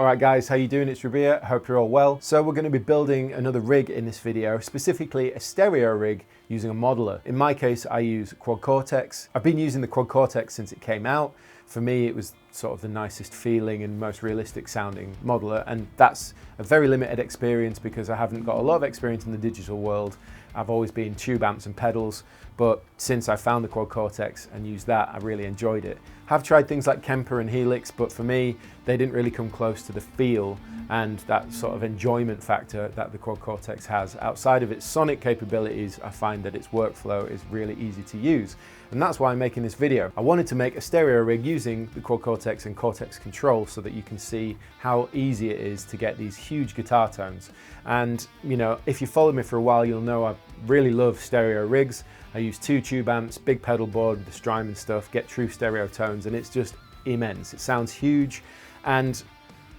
Alright guys, how you doing? It's Rabea, hope you're all well. So we're going to be building another rig in this video, specifically a stereo rig using a modeler. In my case, I use Quad Cortex. I've been using the Quad Cortex since it came out. For me, it was sort of the nicest feeling and most realistic sounding modeler, and that's a very limited experience because I haven't got a lot of experience in the digital world. I've always been tube amps and pedals, but since I found the Quad Cortex and used that, I really enjoyed it. Have tried things like Kemper and Helix, but for me, they didn't really come close to the feel and that sort of enjoyment factor that the Quad Cortex has. Outside of its sonic capabilities, I find that its workflow is really easy to use. And that's why I'm making this video. I wanted to make a stereo rig using the Quad Cortex and Cortex Control so that you can see how easy it is to get these huge guitar tones. And you know, if you follow me for a while, you'll know I really love stereo rigs. I use 2 tube amps, big pedal board with the Strymon stuff, get true stereo tones, and it's just immense. It sounds huge, and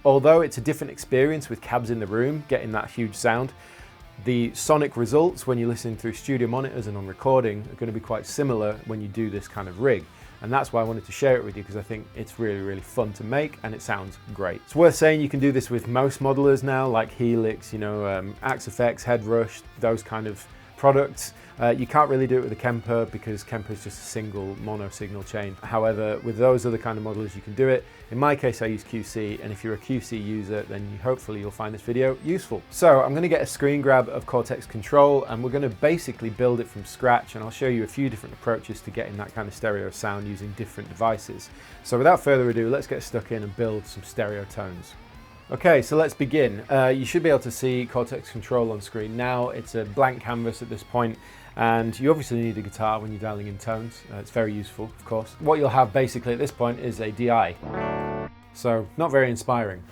although it's a different experience with cabs in the room, getting that huge sound, the sonic results when you listen through studio monitors and on recording are going to be quite similar when you do this kind of rig. And that's why I wanted to share it with you, because I think it's really, really fun to make and it sounds great. It's worth saying you can do this with most modelers now, like Helix, you know, Axe FX, Headrush, those kind of products. You can't really do it with a Kemper because Kemper is just a single mono signal chain. However, with those other kind of modelers you can do it. In my case I use QC, and if you're a QC user then hopefully you'll find this video useful. So I'm going to get a screen grab of Cortex Control and we're going to basically build it from scratch, and I'll show you a few different approaches to getting that kind of stereo sound using different devices. So without further ado, let's get stuck in and build some stereo tones. Okay, so let's begin. You should be able to see Cortex Control on screen now. It's a blank canvas at this point, and you obviously need a guitar when you're dialing in tones. It's very useful, of course. What you'll have basically at this point is a DI. So, not very inspiring.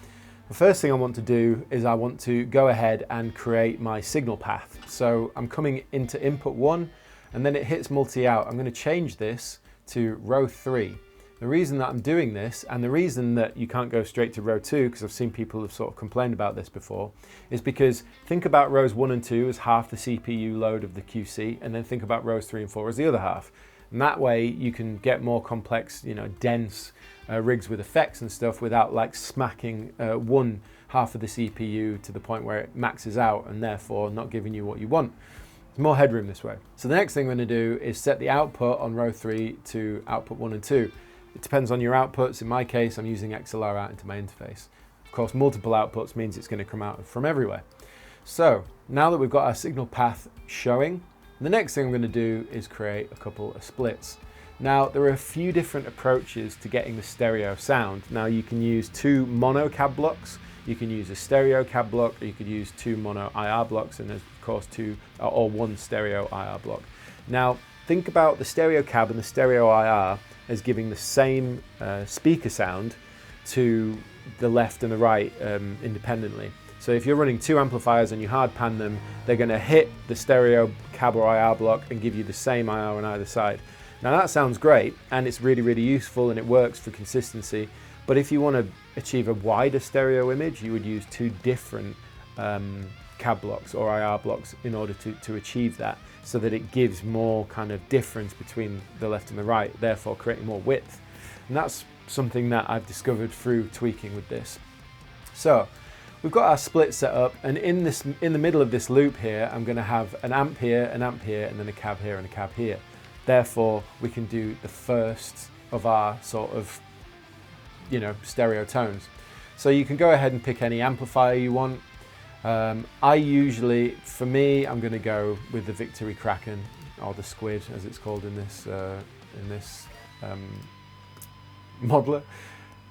The first thing I want to do is I want to go ahead and create my signal path. So I'm coming into input 1, and then it hits multi-out. I'm going to change this to row 3. The reason that I'm doing this, and the reason that you can't go straight to row 2, because I've seen people have sort of complained about this before, is because think about rows 1 and 2 as half the CPU load of the QC, and then think about rows 3 and 4 as the other half. And that way you can get more complex, you know, dense rigs with effects and stuff without like smacking one half of the CPU to the point where it maxes out and therefore not giving you what you want. There's more headroom this way. So the next thing I'm going to do is set the output on row 3 to output 1 and 2. It depends on your outputs. In my case, I'm using XLR out into my interface. Of course, multiple outputs means it's going to come out from everywhere. So now that we've got our signal path showing, the next thing I'm going to do is create a couple of splits. Now, there are a few different approaches to getting the stereo sound. Now, you can use 2 mono cab blocks, you can use a stereo cab block, or you could use 2 mono IR blocks, and there's of course 2 or 1 stereo IR block. Now, think about the stereo cab and the stereo IR as giving the same speaker sound to the left and the right independently. So if you're running 2 amplifiers and you hard pan them, they're going to hit the stereo cab or IR block and give you the same IR on either side. Now that sounds great and it's really, really useful and it works for consistency, but if you want to achieve a wider stereo image, you would use 2 different cab blocks or IR blocks in order to achieve that, so that it gives more kind of difference between the left and the right, therefore creating more width. And that's something that I've discovered through tweaking with this. So we've got our split set up, and in the middle of this loop here, I'm going to have an amp here, and then a cab here and a cab here. Therefore, we can do the first of our sort of, you know, stereo tones. So you can go ahead and pick any amplifier you want. I usually, for me, I'm going to go with the Victory Kraken, or the Squid as it's called in this modeler.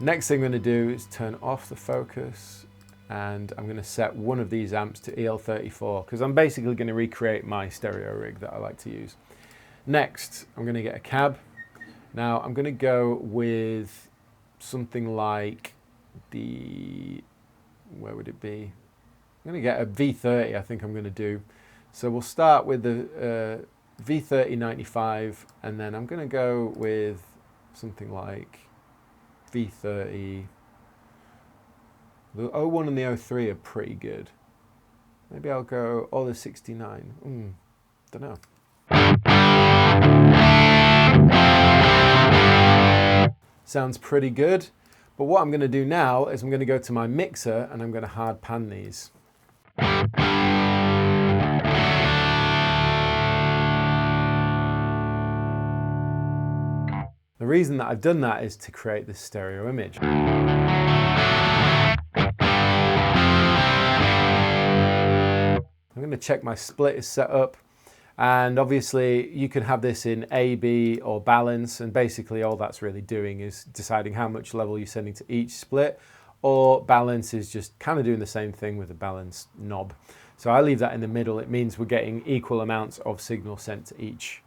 Next thing I'm going to do is turn off the focus, and I'm going to set one of these amps to EL34 because I'm basically going to recreate my stereo rig that I like to use. Next, I'm going to get a cab. Now I'm going to go with something like where would it be? I'm going to get a V30, I think I'm going to do. So we'll start with the V30 95, and then I'm going to go with something like V30. The 01 and the 03 are pretty good. Maybe I'll go, the 69. Don't know. Sounds pretty good. But what I'm going to do now is I'm going to go to my mixer and I'm going to hard pan these. The reason that I've done that is to create this stereo image. I'm going to check my split is set up, and obviously you can have this in A, B or balance, and basically all that's really doing is deciding how much level you're sending to each split, or balance is just kind of doing the same thing with a balance knob. So I leave that in the middle. It means we're getting equal amounts of signal sent to each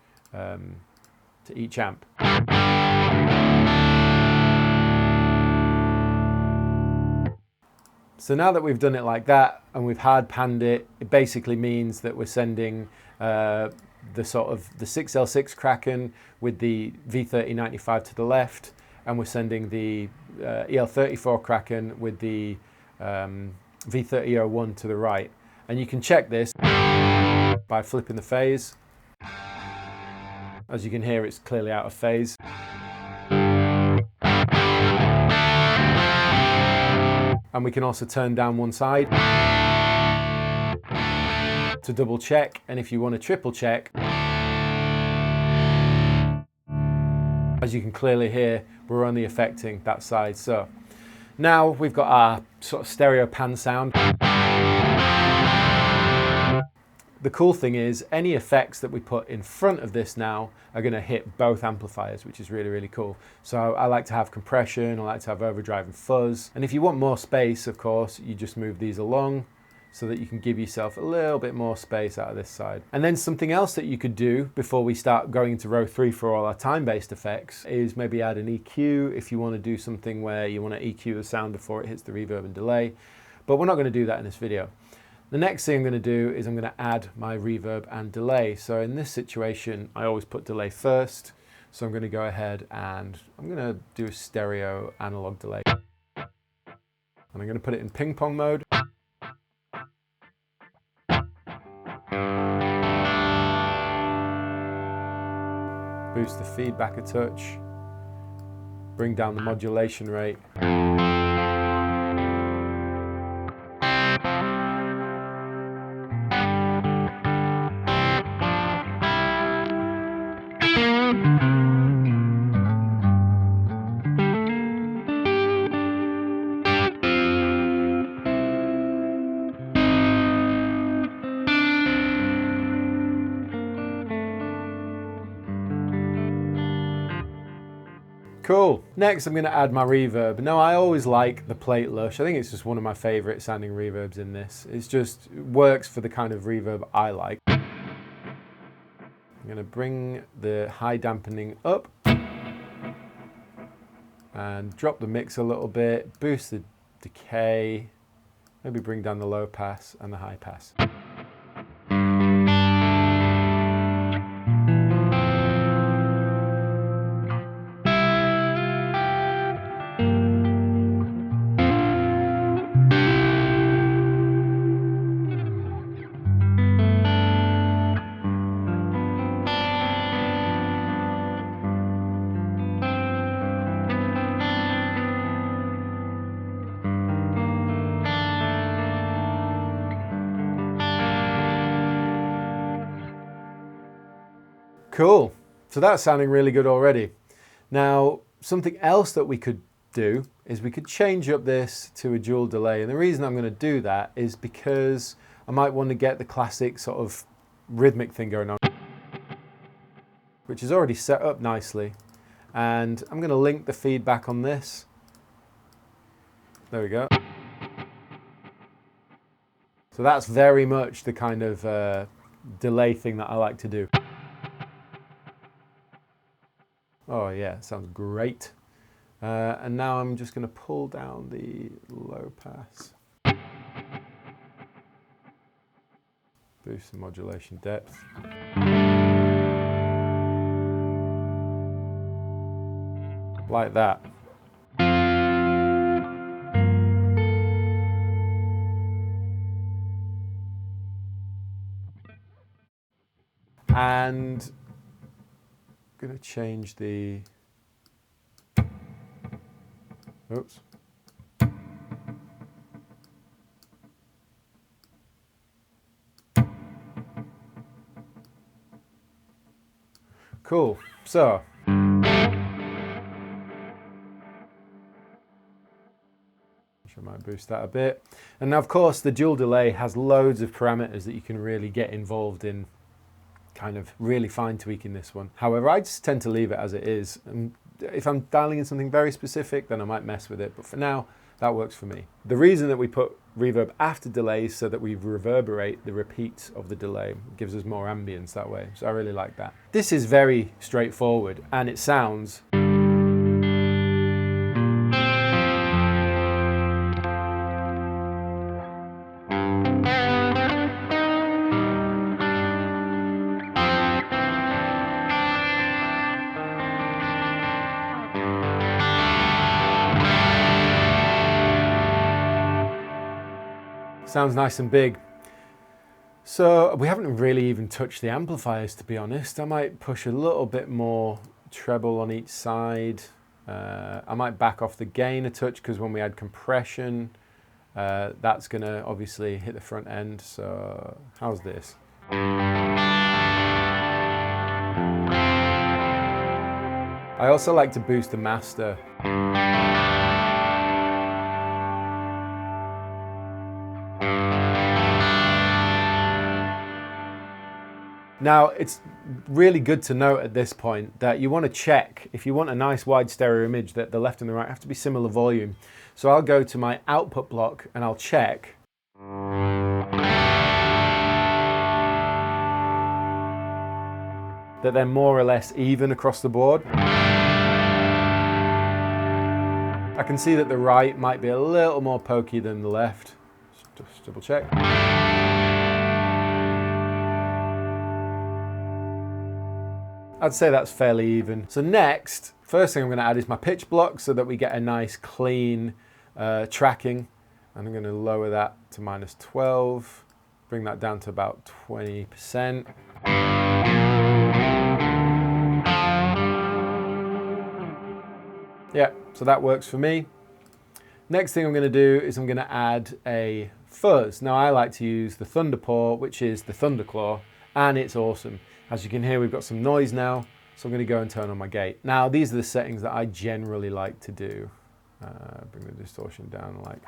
amp. So now that we've done it like that and we've hard panned it, it basically means that we're sending the 6L6 Kraken with the V3095 to the left, and we're sending the EL34 Kraken with the V3001 to the right. And you can check this by flipping the phase. As you can hear, it's clearly out of phase. And we can also turn down one side to double check. And if you want to triple check, as you can clearly hear, we're only affecting that side. So now we've got our sort of stereo pan sound. The cool thing is any effects that we put in front of this now are going to hit both amplifiers, which is really, really cool. So I like to have compression, I like to have overdrive and fuzz. And if you want more space, of course, you just move these along so that you can give yourself a little bit more space out of this side. And then something else that you could do before we start going into row 3 for all our time-based effects is maybe add an EQ if you want to do something where you want to EQ the sound before it hits the reverb and delay. But we're not going to do that in this video. The next thing I'm going to do is I'm going to add my reverb and delay. So in this situation, I always put delay first. So I'm going to go ahead and I'm going to do a stereo analog delay. And I'm going to put it in ping pong mode. Boost the feedback a touch. Bring down the modulation rate. Cool. Next, I'm going to add my reverb. Now, I always like the Plate Lush. I think it's just one of my favorite sounding reverbs in this. It works for the kind of reverb I like. I'm going to bring the high dampening up and drop the mix a little bit, boost the decay, maybe bring down the low pass and the high pass. Cool. So that's sounding really good already. Now, something else that we could do is we could change up this to a dual delay. And the reason I'm going to do that is because I might want to get the classic sort of rhythmic thing going on, which is already set up nicely. And I'm going to link the feedback on this. There we go. So that's very much the kind of delay thing that I like to do. Oh yeah, sounds great. And now I'm just going to pull down the low pass. Boost the modulation depth. Like that. And I'm going to change the Oops. Cool. So I might boost that a bit. And now, of course, the dual delay has loads of parameters that you can really get involved in kind of really fine tweaking this one. However, I just tend to leave it as it is. And if I'm dialing in something very specific, then I might mess with it. But for now, that works for me. The reason that we put reverb after delay is so that we reverberate the repeats of the delay. It gives us more ambience that way. So I really like that. This is very straightforward and it sounds nice and big. So we haven't really even touched the amplifiers, to be honest. I might push a little bit more treble on each side. I might back off the gain a touch because when we add compression, that's going to obviously hit the front end. So how's this? I also like to boost the master. Now, it's really good to note at this point that you want to check, if you want a nice wide stereo image, that the left and the right have to be similar volume. So I'll go to my output block and I'll check. That they're more or less even across the board. I can see that the right might be a little more pokey than the left. Just double check. I'd say that's fairly even. So next, first thing I'm going to add is my pitch block so that we get a nice clean tracking. And I'm going to lower that to -12, bring that down to about 20%. Yeah, so that works for me. Next thing I'm going to do is I'm going to add a fuzz. Now I like to use the Thunderpaw, which is the Thunderclaw, and it's awesome. As you can hear, we've got some noise now, so I'm going to go and turn on my gate. Now, these are the settings that I generally like to do. Bring the distortion down like.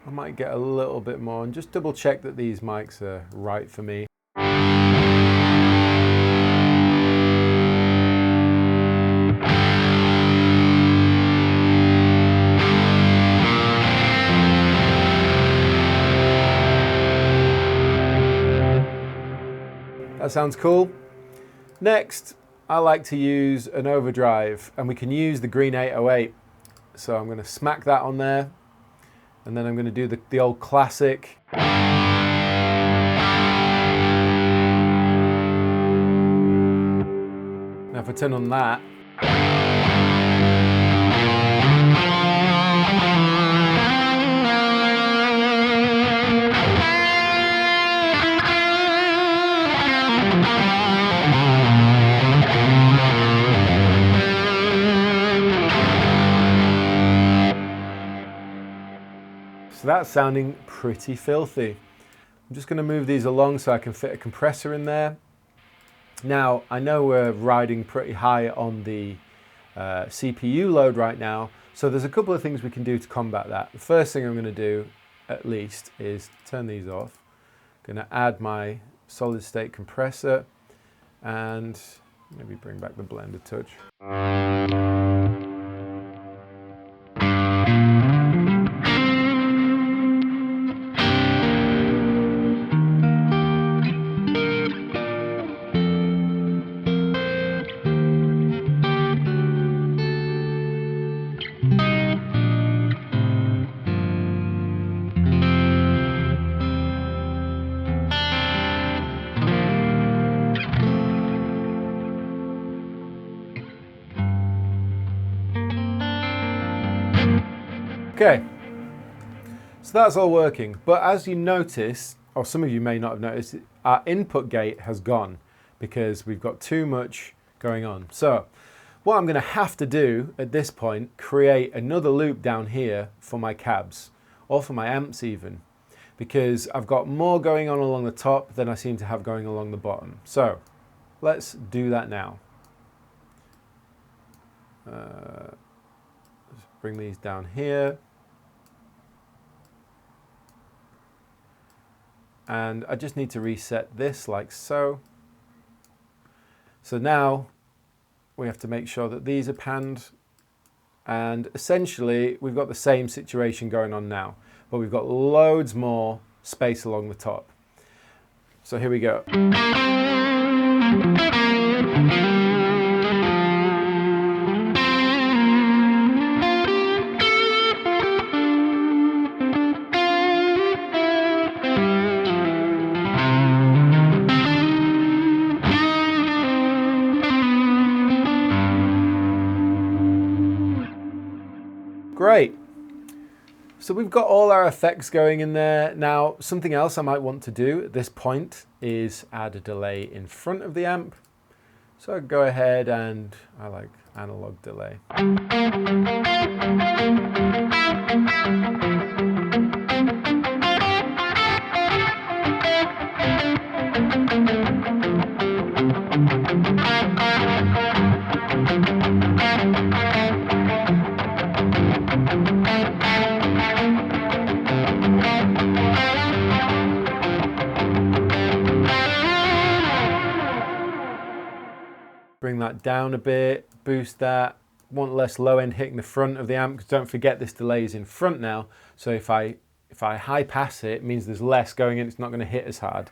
I might get a little bit more and just double check that these mics are right for me. That sounds cool. Next, I like to use an overdrive, and we can use the green 808. So I'm going to smack that on there, and then I'm going to do the old classic. Now if I turn on that, so that's sounding pretty filthy. I'm just going to move these along so I can fit a compressor in there. Now, I know we're riding pretty high on the CPU load right now, so there's a couple of things we can do to combat that. The first thing I'm going to do, at least, is turn these off. I'm going to add my solid state compressor and maybe bring back the blend a touch. Okay, so that's all working, but as you notice, or some of you may not have noticed, our input gate has gone because we've got too much going on. So what I'm going to have to do at this point, create another loop down here for my cabs, or for my amps even, because I've got more going on along the top than I seem to have going along the bottom. So let's do that now. Let's bring these down here. And I just need to reset this like so. So now we have to make sure that these are panned, and essentially we've got the same situation going on now, but we've got loads more space along the top. So here we go. Great. So we've got all our effects going in there. Now, something else I might want to do at this point is add a delay in front of the amp. So I go ahead and I like analog delay. Bring that down a bit, boost that. Want less low end hitting the front of the amp, because don't forget this delay is in front now. So if I high pass it, it means there's less going in, it's not going to hit as hard.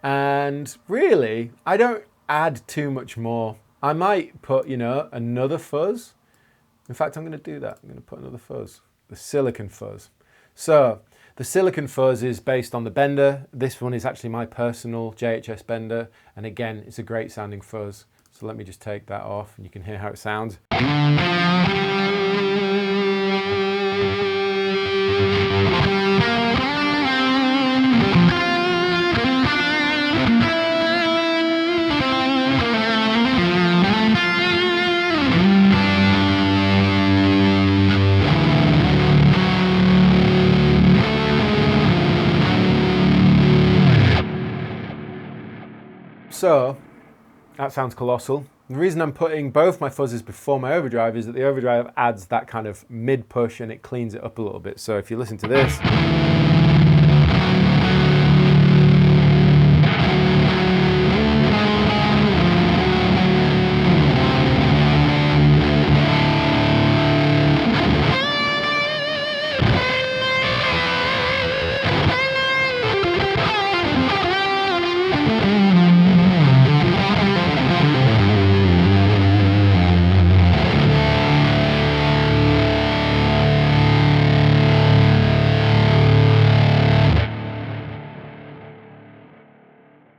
And really, I don't add too much more. I might put, you know, another fuzz. In fact, I'm going to do that. I'm going to put another fuzz, the silicon fuzz. So the silicon fuzz is based on the Bender. This one is actually my personal JHS Bender. And again, it's a great sounding fuzz. So let me just take that off and you can hear how it sounds. So that sounds colossal. The reason I'm putting both my fuzzes before my overdrive is that the overdrive adds that kind of mid push and it cleans it up a little bit. So if you listen to this,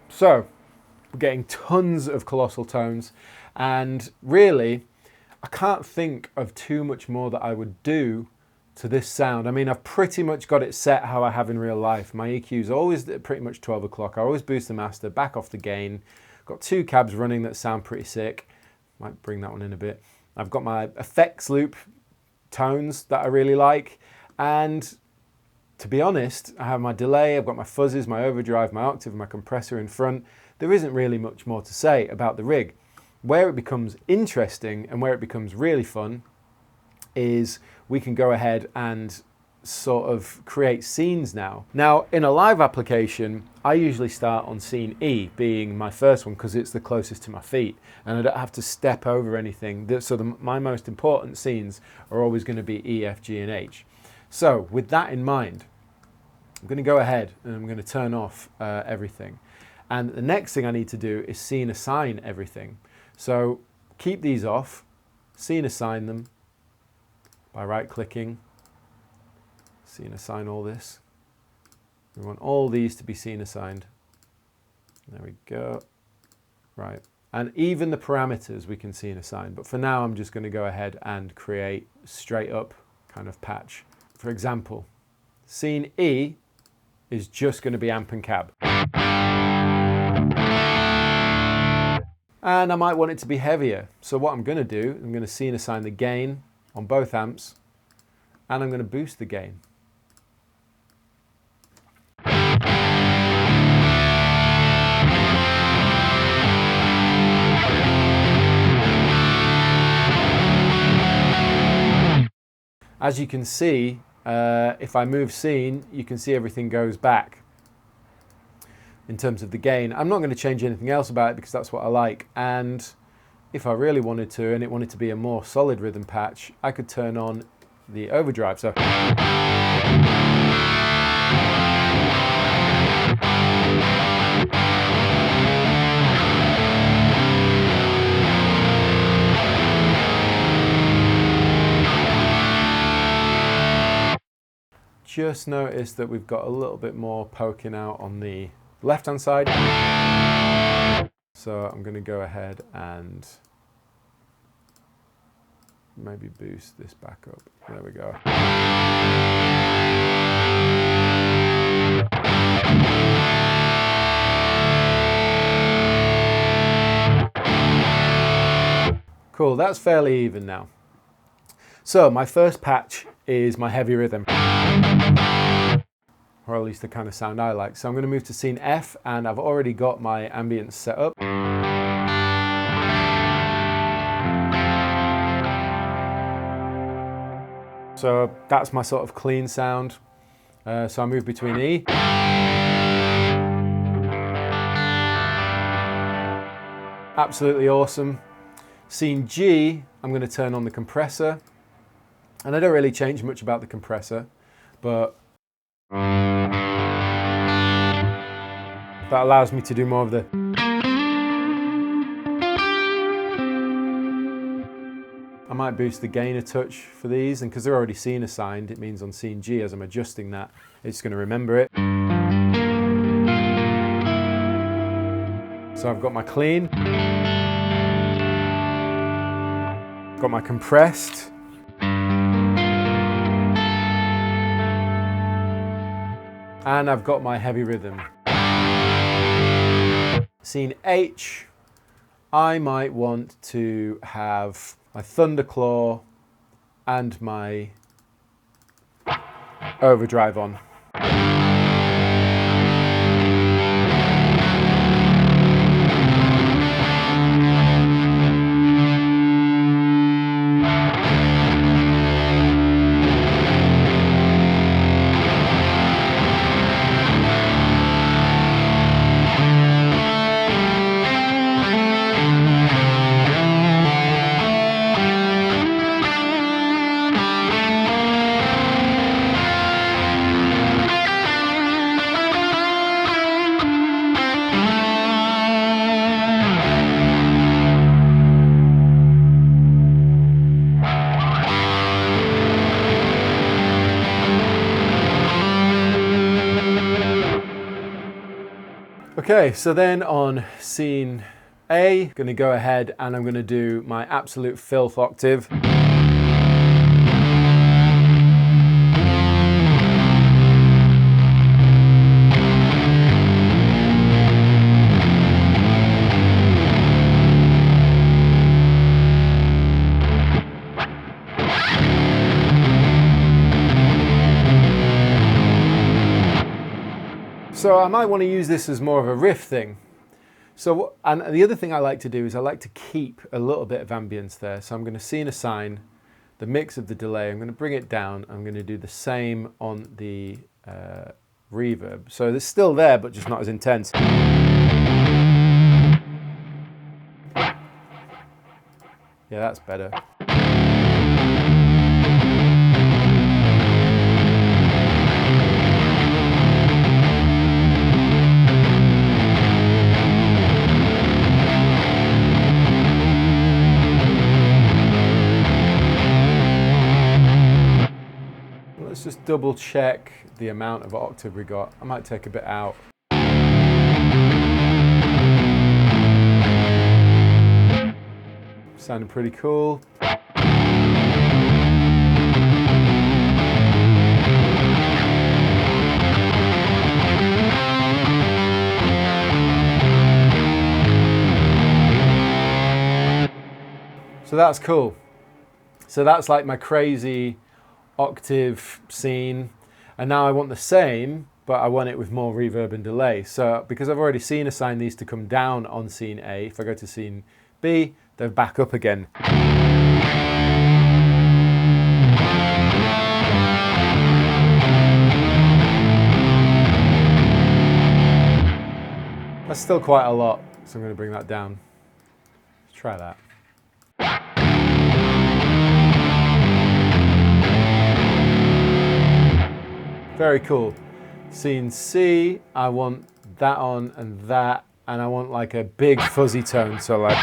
so we're getting tons of colossal tones, and really I can't think of too much more that I would do to this sound. I mean, I've pretty much got it set how I have in real life. My EQ is always at pretty much 12 o'clock. I always boost the master, back off the gain. Got two cabs running that sound pretty sick. Might bring that one in a bit. I've got my effects loop tones that I really like, and to be honest, I have my delay, I've got my fuzzes, my overdrive, my octave, my compressor in front. There isn't really much more to say about the rig. Where it becomes interesting and where it becomes really fun is we can go ahead and sort of create scenes now. Now, in a live application, I usually start on scene E, being my first one, because it's the closest to my feet, and I don't have to step over anything. So my most important scenes are always going to be E, F, G, and H. So with that in mind, I'm going to go ahead and I'm going to turn off everything. And the next thing I need to do is scene assign everything. So keep these off, scene assign them, by right-clicking, scene assign all this. We want all these to be scene assigned. There we go. Right. And even the parameters we can scene assign. But for now, I'm just going to go ahead and create straight up kind of patch. For example, scene E is just going to be amp and cab. And I might want it to be heavier. So what I'm going to do, I'm going to scene assign the gain on both amps, and I'm going to boost the gain. As you can see, if I move scene, you can see everything goes back in terms of the gain. I'm not going to change anything else about it because that's what I like. And if I really wanted to, and it wanted to be a more solid rhythm patch, I could turn on the overdrive. So just notice that we've got a little bit more poking out on the left-hand side. So I'm going to go ahead and maybe boost this back up. There we go. Cool, that's fairly even now. So my first patch is my heavy rhythm, or at least the kind of sound I like. So I'm going to move to scene F, and I've already got my ambience set up. So that's my sort of clean sound. So I move between E. Absolutely awesome. Scene G, I'm going to turn on the compressor. And I don't really change much about the compressor, but that allows me to do more of the. I might boost the gain a touch for these, and because they're already scene assigned, it means on scene G, as I'm adjusting that, it's going to remember it. So I've got my clean, got my compressed, and I've got my heavy rhythm. Scene H, I might want to have my thunderclaw and my overdrive on. Okay, so then on scene A, I'm going to go ahead and I'm going to do my absolute filth octave. So I might want to use this as more of a riff thing. So, and the other thing I like to do is I like to keep a little bit of ambience there. So I'm going to scene assign the mix of the delay. I'm going to bring it down. I'm going to do the same on the reverb. So it's still there, but just not as intense. Yeah, that's better. just double check the amount of octave we got. I might take a bit out. Sounding pretty cool. So that's cool. So that's like my crazy octave scene. And now I want the same, but I want it with more reverb and delay. So because I've already seen assigned these to come down on scene A, if I go to scene B, they're back up again. That's still quite a lot, so I'm going to bring that down. Let's try that. Very cool. Scene C, I want that on and that, and I want like a big fuzzy tone, so like...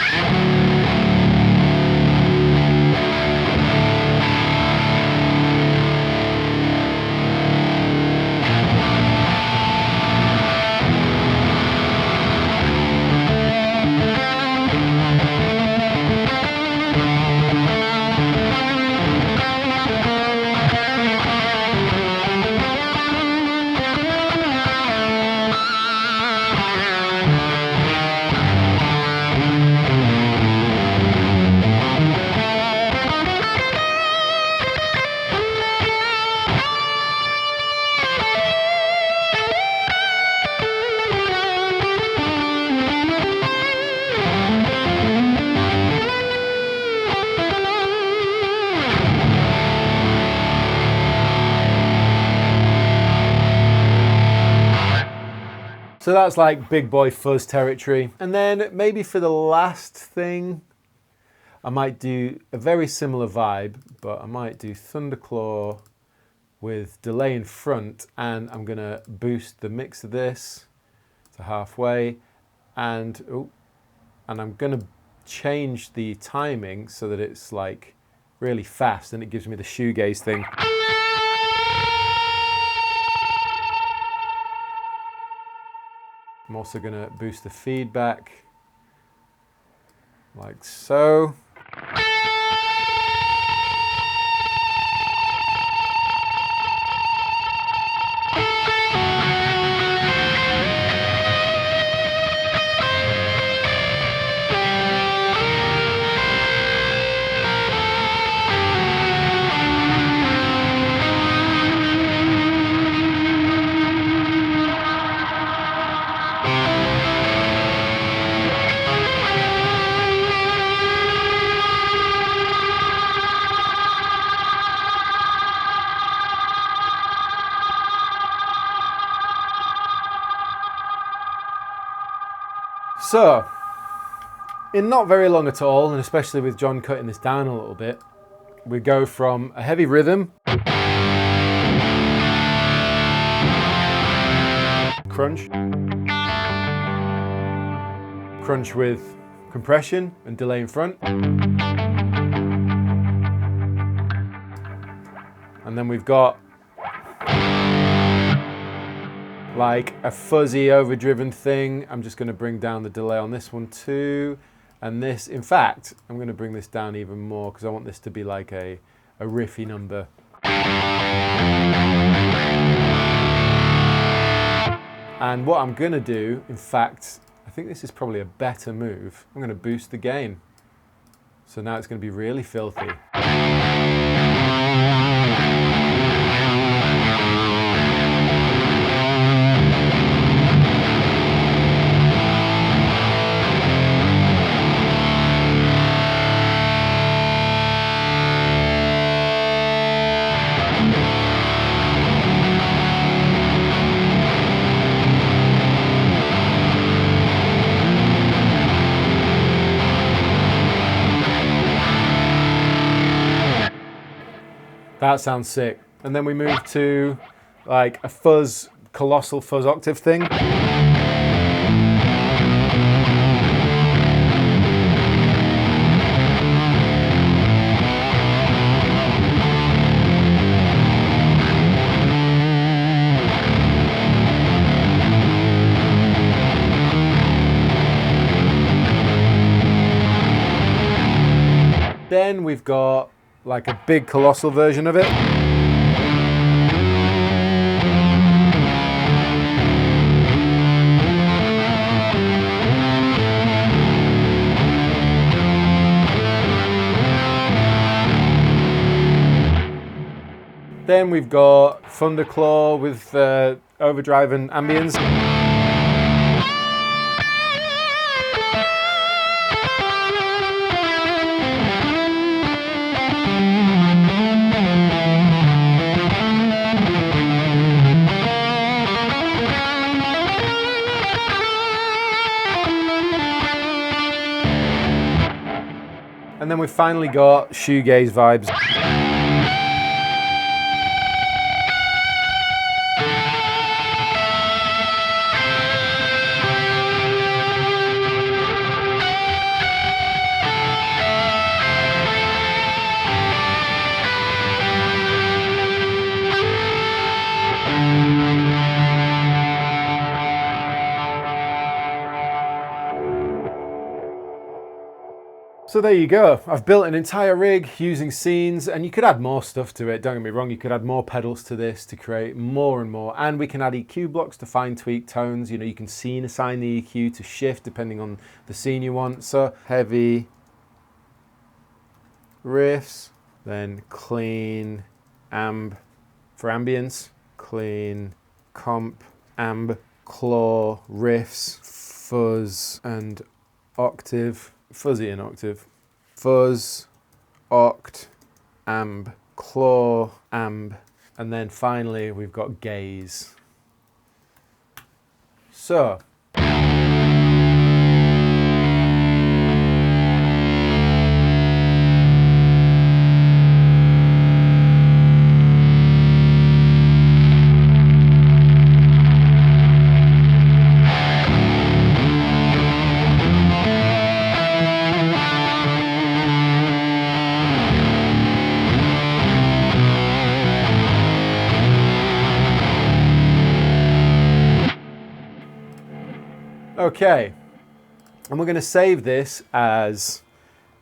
So that's like big boy fuzz territory. And then maybe for the last thing, I might do a very similar vibe, but I might do Thunderclaw with delay in front, and I'm gonna boost the mix of this to halfway, and I'm gonna change the timing so that it's like really fast and it gives me the shoegaze thing. I'm also going to boost the feedback, like so. So, in not very long at all, and especially with John cutting this down a little bit, we go from a heavy rhythm, crunch, crunch with compression and delay in front, and then we've got like a fuzzy overdriven thing. I'm just going to bring down the delay on this one too, and this, in fact, I'm going to bring this down even more because I want this to be like a riffy number. And what I'm going to do, in fact, I think this is probably a better move. I'm going to boost the gain. So now it's going to be really filthy. That sounds sick. And then we move to like a fuzz, colossal fuzz octave thing. Then we've got like a big colossal version of it. Then we've got Thunderclaw with overdrive and ambience. And then we've finally got shoegaze vibes. So there you go. I've built an entire rig using scenes, and you could add more stuff to it. Don't get me wrong, you could add more pedals to this to create more and more. And we can add EQ blocks to fine tweak tones. You know, you can scene assign the EQ to shift depending on the scene you want. So heavy riffs, then clean amb for ambience, clean comp amb, claw riffs, fuzz and octave. Fuzzy and octave. Fuzz, oct, amb, claw, amb, and then finally we've got gaze. So, okay, and we're going to save this as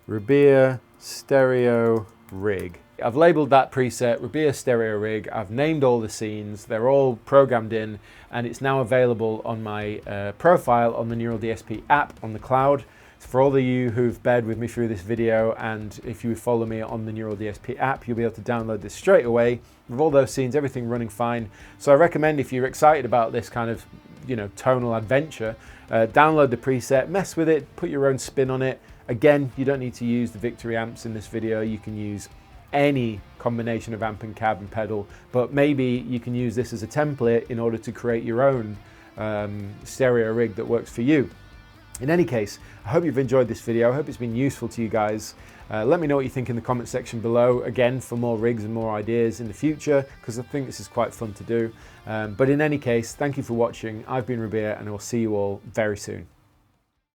Rabea stereo rig. I've labeled that preset Rabea stereo rig. I've named all the scenes. They're all programmed in, and it's now available on my profile on the Neural DSP app on the cloud. For all of you who've bared with me through this video, and if you follow me on the Neural DSP app, you'll be able to download this straight away with all those scenes, everything running fine. So I recommend, if you're excited about this kind of, you know, tonal adventure, download the preset, mess with it, put your own spin on it. Again, you don't need to use the Victory amps in this video. You can use any combination of amp and cab and pedal, but maybe you can use this as a template in order to create your own stereo rig that works for you. In any case, I hope you've enjoyed this video. I hope it's been useful to you guys. Let me know what you think in the comment section below, again, for more rigs and more ideas in the future, because I think this is quite fun to do. But in any case, thank you for watching. I've been Rabea, and I will see you all very soon.